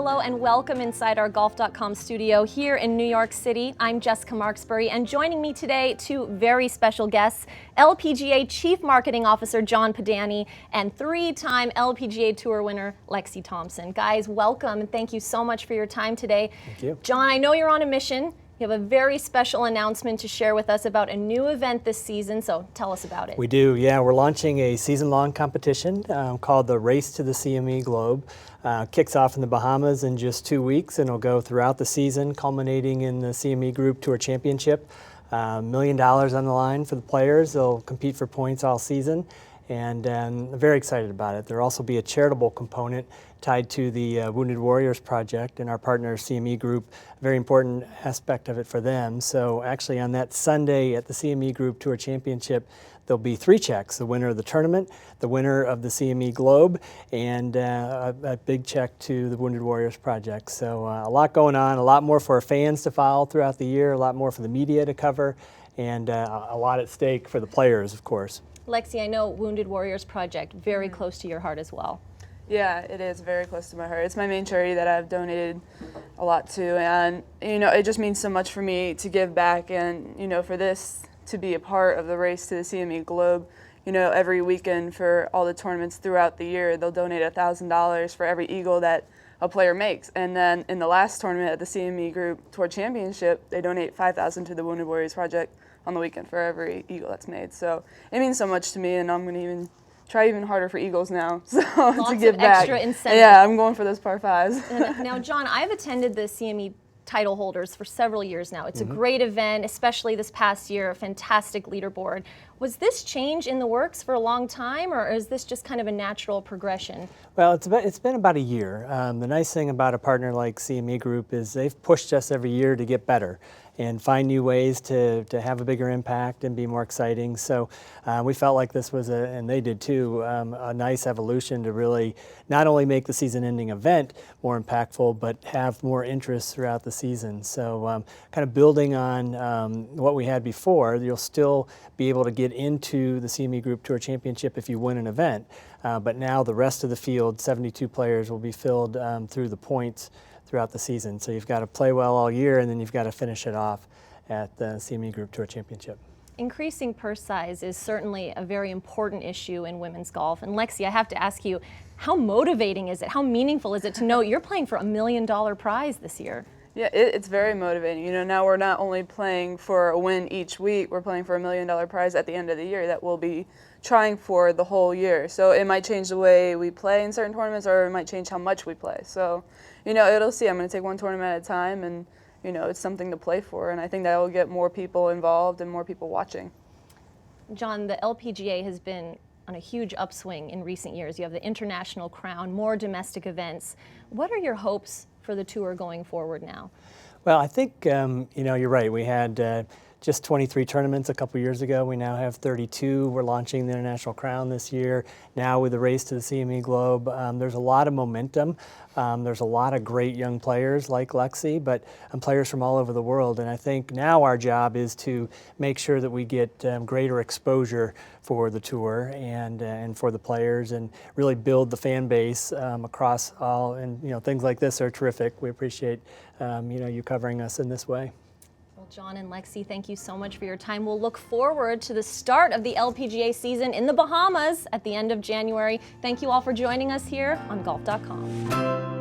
hello, and welcome inside our Golf.com studio here in New York City. I'm Jessica Marksbury, and joining me today, two very special guests, LPGA Chief Marketing Officer John Padani and three-time LPGA Tour winner Lexi Thompson. Guys, welcome, and thank you so much for your time today. Thank you. John, I know you're on a mission. You have a very special announcement to share with us about a new event this season, so tell us about it. We do, yeah. We're launching a season-long competition called the Race to the CME Globe. Kicks off in the Bahamas in just 2 weeks, and it'll go throughout the season, culminating in the CME Group Tour Championship. $1 million on the line for the players. They'll compete for points all season, and I'm very excited about it. There'll also be a charitable component tied to the Wounded Warriors Project and our partner CME Group, a very important aspect of it for them. So actually on that Sunday at the CME Group Tour Championship, there'll be 3 checks: the winner of the tournament, the winner of the CME Globe, and a big check to the Wounded Warriors Project. So a lot going on, a lot more for our fans to follow throughout the year, a lot more for the media to cover, and a lot at stake for the players, of course. Lexi, I know Wounded Warriors Project, very close to your heart as well. Yeah, it is very close to my heart. It's my main charity that I've donated a lot to, and it just means so much for me to give back, and for this to be a part of the Race to the CME Globe. Every weekend for all the tournaments throughout the year, they'll donate $1,000 for every eagle that a player makes. And then in the last tournament at the CME Group Tour Championship, they donate $5,000 to the Wounded Warriors Project on the weekend for every eagle that's made. So it means so much to me, and I'm going to try even harder for eagles now, so Lots to give of back. Extra incentive. Yeah, I'm going for those par 5s. Now, John, I've attended the CME title holders for several years now. It's a great event, especially this past year, a fantastic leaderboard. Was this change in the works for a long time, or is this just kind of a natural progression? Well, it's been about a year. The nice thing about a partner like CME Group is they've pushed us every year to get better and find new ways to have a bigger impact and be more exciting. So we felt like this was, and they did too, a nice evolution to really not only make the season-ending event more impactful, but have more interest throughout the season. So kind of building on what we had before, you'll still be able to get into the CME Group Tour Championship if you win an event. But now the rest of the field, 72 players, will be filled through the points throughout the season. So you've got to play well all year, and then you've got to finish it off at the CME Group Tour Championship. Increasing purse size is certainly a very important issue in women's golf. And Lexi, I have to ask you, how motivating is it? How meaningful is it to know you're playing for $1 million prize this year? Yeah, it's very motivating. Now we're not only playing for a win each week, we're playing for $1 million prize at the end of the year that we'll be trying for the whole year. So it might change the way we play in certain tournaments, or it might change how much we play. So, it'll see. I'm going to take one tournament at a time, and, it's something to play for. And I think that will get more people involved and more people watching. John, the LPGA has been on a huge upswing in recent years. You have the international crown, more domestic events. What are your hopes for the tour going forward now? Well, I think, you're right. We had just 23 tournaments a couple years ago. We now have 32. We're launching the International Crown this year. Now with the Race to the CME Globe, there's a lot of momentum. There's a lot of great young players like Lexi, but players from all over the world. And I think now our job is to make sure that we get greater exposure for the tour and for the players, and really build the fan base across all. And things like this are terrific. We appreciate you covering us in this way. Well, John and Lexi, thank you so much for your time. We'll look forward to the start of the LPGA season in the Bahamas at the end of January. Thank you all for joining us here on Golf.com.